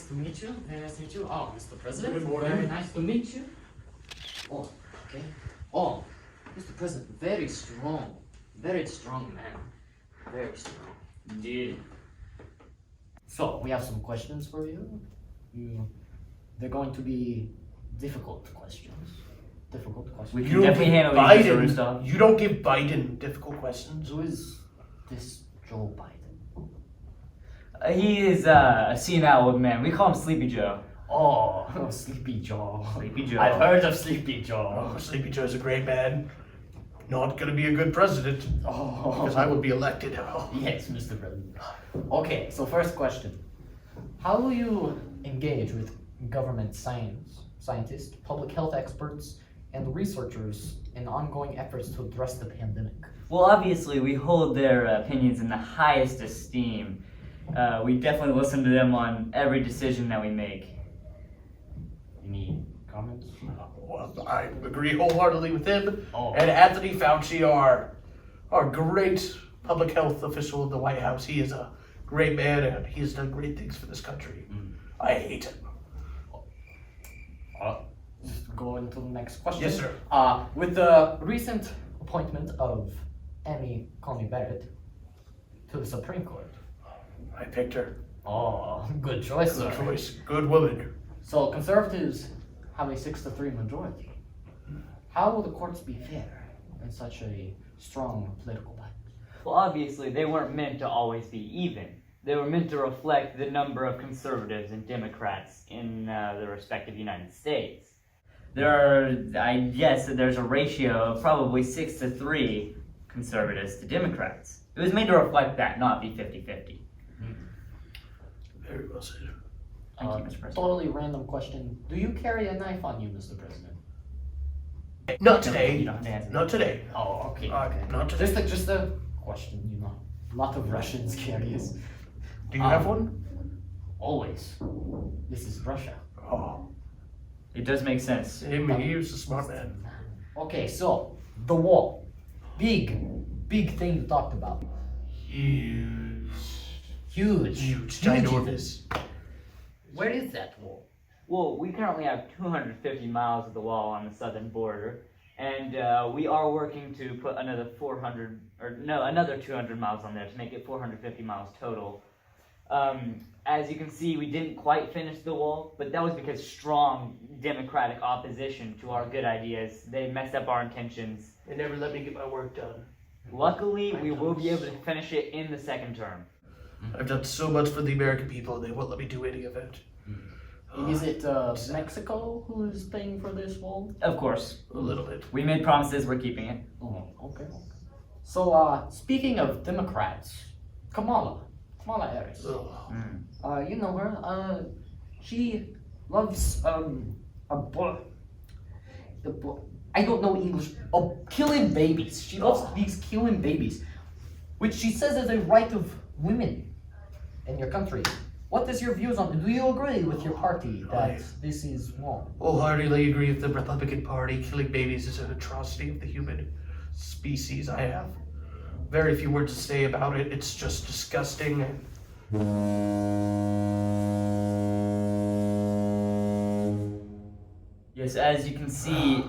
to meet you. Very nice to meet you. Oh, Mr. President. Good morning. Very nice to meet you. Oh, okay. Oh, Mr. President, very strong. Very strong man. Very strong. Indeed. So, we have some questions for you. They're going to be difficult questions. Difficult questions. We You can don't definitely give handle these sort of Biden. stuff. You don't give Biden difficult questions. Who is this Joe Biden? He is a senile old man. We call him Sleepy Joe. Oh, Sleepy Joe. Sleepy Joe. I've heard of Sleepy Joe. Oh, Sleepy Joe's a great man. Not gonna be a good president Oh, because I would be elected. Oh. yes, Mr. President. Okay, so first question. How will you engage with government scientists, public health experts, and researchers in ongoing efforts to address the pandemic? Well, obviously, we hold their opinions in the highest esteem. We definitely listen to them on every decision that we make. Any comments? Well, I agree wholeheartedly with him. Oh. And Anthony Fauci, our great public health official in the White House, he is a great man and he has done great things for this country. I hate him. Just go into the next question. Yes, sir. With the recent appointment of Amy Coney Barrett to the Supreme Court. I picked her. Oh, good choice, Good sir. choice. Good woman. So conservatives have a 6-3 majority. How will the courts be fair in such a strong political battle? Well, obviously, they weren't meant to always be even. They were meant to reflect the number of conservatives and Democrats in the respective United States. I guess that there's a ratio of probably 6-3 conservatives to Democrats. It was made to reflect that, not be 50-50. Very well said. Thank you, Mr. President. Totally random question. Do you carry a knife on you, Mr. President? Not You today. don't have to answer. Not today. Oh, okay. Not today. Just a question, you know. A lot of Russians carry this. Do you have one? Always. This is Russia. Oh, It does make sense. him. He was a smart man. Okay, so the wall. Big thing you talked about. Huge. Huge. Ginormous. Where is that wall? Well, we currently have 250 miles of the wall on the southern border, and we are working to put another 200 miles on there to make it 450 miles total. As you can see, we didn't quite finish the wall, but that was because strong Democratic opposition to our good ideas. They messed up our intentions. They never let me get my work done. Luckily, we will be able to finish it in the second term. I've done so much for the American people, they won't let me do any of it. Is it Mexico who is paying for this wall? Of course, A little bit. we made promises, we're keeping it. Oh, okay. So, speaking of Democrats, Kamala Harris. Ugh. You know her. She loves I don't know English. Killing babies. She loves these killing babies, which she says is a right of women in your country. What is your views on? Do you agree with your party that this is wrong? Wholeheartedly agree with the Republican Party. Killing babies is an atrocity of the human species. I have very few words to say about it. It's just disgusting. Yes, as you can see,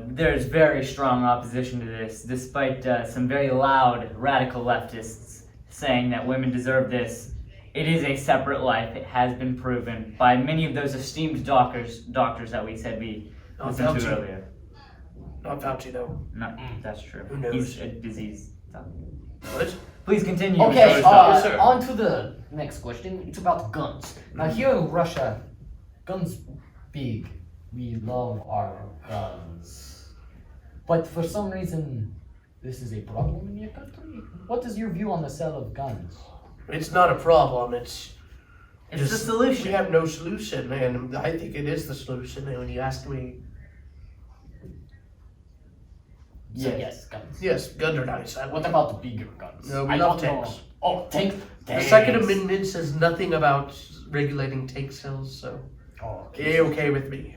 there's very strong opposition to this, despite some very loud radical leftists saying that women deserve this. It is a separate life. It has been proven by many of those esteemed doctors that we said we listened to Fauci. earlier. Not Fauci, though. No, that's true. Who knows? He's a disease. What? Please continue. Okay, Mr. Aristotle. Yes, sir. on to the next question. It's about guns. Now, here in Russia, guns big. We love our guns. But for some reason, this is a problem in your country. What is your view on the sale of guns? It's not a problem. It's It's the solution. We have no solution, and I think it is the solution. And when you ask me, So, yes, guns. yes, guns are nice. What about the bigger guns? No, we I love don't know. tanks. Oh, tanks. The Second Amendment says nothing about regulating tank sales, so Oh, okay with me.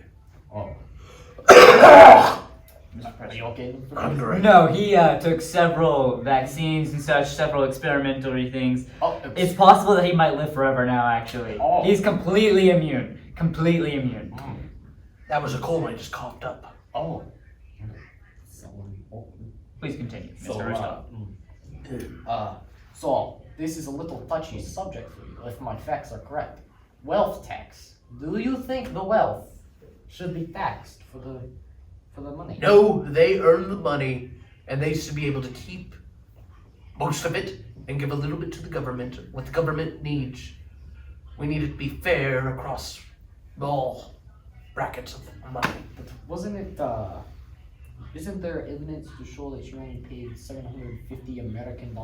Oh. Mr. Are you President. okay? I'm great. No, he took several vaccines and such, several experimental things. Oh, It's possible that he might live forever now, actually. Oh. He's completely immune. Completely immune. That was a cold I just coughed up. Oh. So, Please continue, so, Mr. Rustav. so this is a little touchy subject for you, if my facts are correct. Wealth tax. Do you think the wealth should be taxed for the money? No, they earn the money, and they should be able to keep most of it and give a little bit to the government, what the government needs. We need it to be fair across all brackets of money. But wasn't it, isn't there evidence to show that you only paid $750 American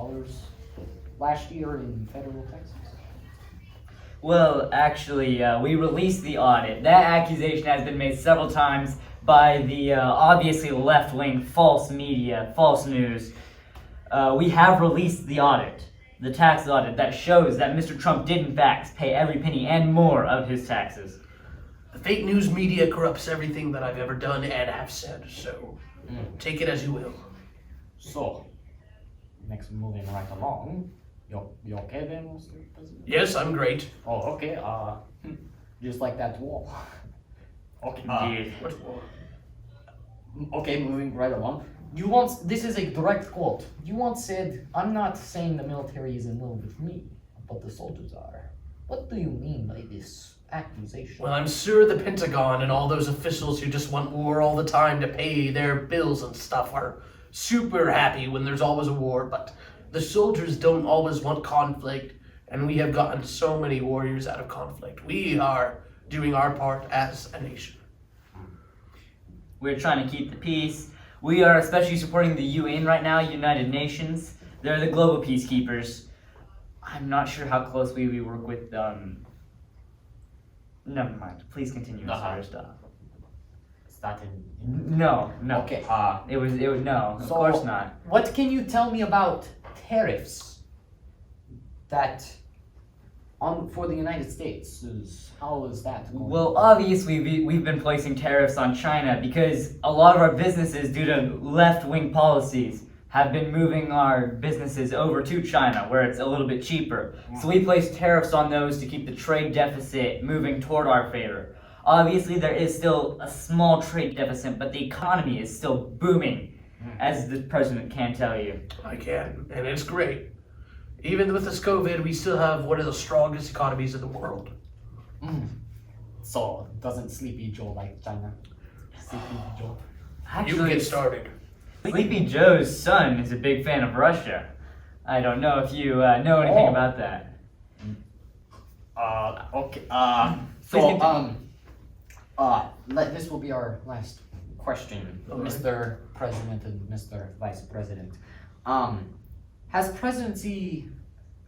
last year in federal taxes? Well, actually, we released the audit. That accusation has been made several times by the obviously left-wing false media, false news. We have released the audit, the tax audit, that shows that Mr. Trump did in fact pay every penny and more of his taxes. The fake news media corrupts everything that I've ever done and have said, so take it as you will. So, next moving right along, you okay then, Mr. President? Yes, I'm great. Oh, okay, just like that wall. Okay, Indeed. What war? okay, moving right along. You once, this is a direct quote. You once said, "I'm not saying the military is in love with me, but the soldiers are." What do you mean by this accusation? Well, I'm sure the Pentagon and all those officials who just want war all the time to pay their bills and stuff are super happy when there's always a war, but the soldiers don't always want conflict, and we have gotten so many warriors out of conflict. We are doing our part as a nation. We're trying to keep the peace. We are especially supporting the UN right now, United Nations. They're the global peacekeepers. I'm not sure how closely we work with Never mind. Please continue, Mr. Rustav. It's not in. No. Okay. It was no. Of So- course not. What can you tell me about tariffs that for the United States? How is that going? Well, obviously we've been placing tariffs on China because a lot of our businesses, due to left-wing policies, have been moving our businesses over to China where it's a little bit cheaper. So we place tariffs on those to keep the trade deficit moving toward our favor. Obviously there is still a small trade deficit, but the economy is still booming, as the president can tell you. I can, and it's great. Even with this COVID, we still have one of the strongest economies in the world. So, doesn't Sleepy Joe like China? Sleepy Joe. You Actually, get started. Sleepy Joe's son is a big fan of Russia. I don't know if you know anything Oh. about that. Okay. Please So, continue. this will be our last question, All right. Mr. President and Mr. Vice President. Has presidency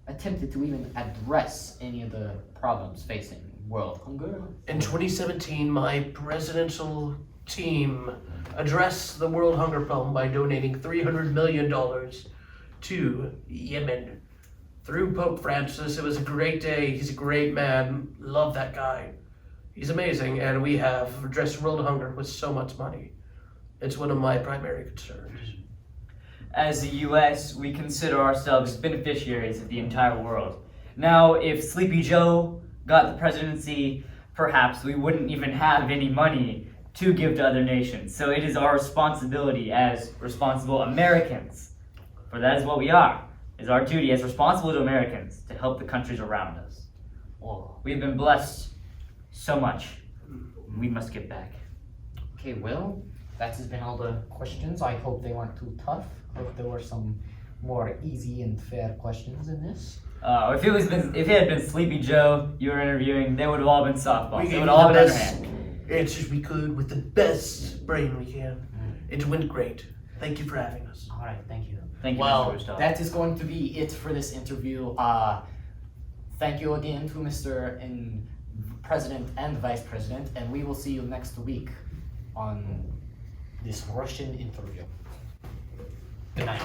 attempted to even address any of the problems facing world hunger? In 2017, my presidential team addressed the world hunger problem by donating $300 million to Yemen. Through Pope Francis, it was a great day. He's a great man. Love that guy. He's amazing, and we have addressed world hunger with so much money. It's one of my primary concerns. As the U.S., we consider ourselves beneficiaries of the entire world. Now, if Sleepy Joe got the presidency, perhaps we wouldn't even have any money to give to other nations. So it is our responsibility as responsible Americans, for that is what we are. It is our duty as responsible to Americans to help the countries around us. Oh, We've been blessed so much. We must give back. okay, well, that has been all the questions. I hope they weren't too tough. I hope there were some more easy and fair questions in this. If it had been Sleepy Joe you were interviewing, they would have all been softballs. We They gave would you have all the been best underhand. answers we could with the best brain we can. It went great. Thank you for having us. All right, thank you. Thank you, Well, Mr. Rustav. that is going to be it for this interview. Thank you again to Mr. and President and Vice President, and we will see you next week on this Russian interview. Good night.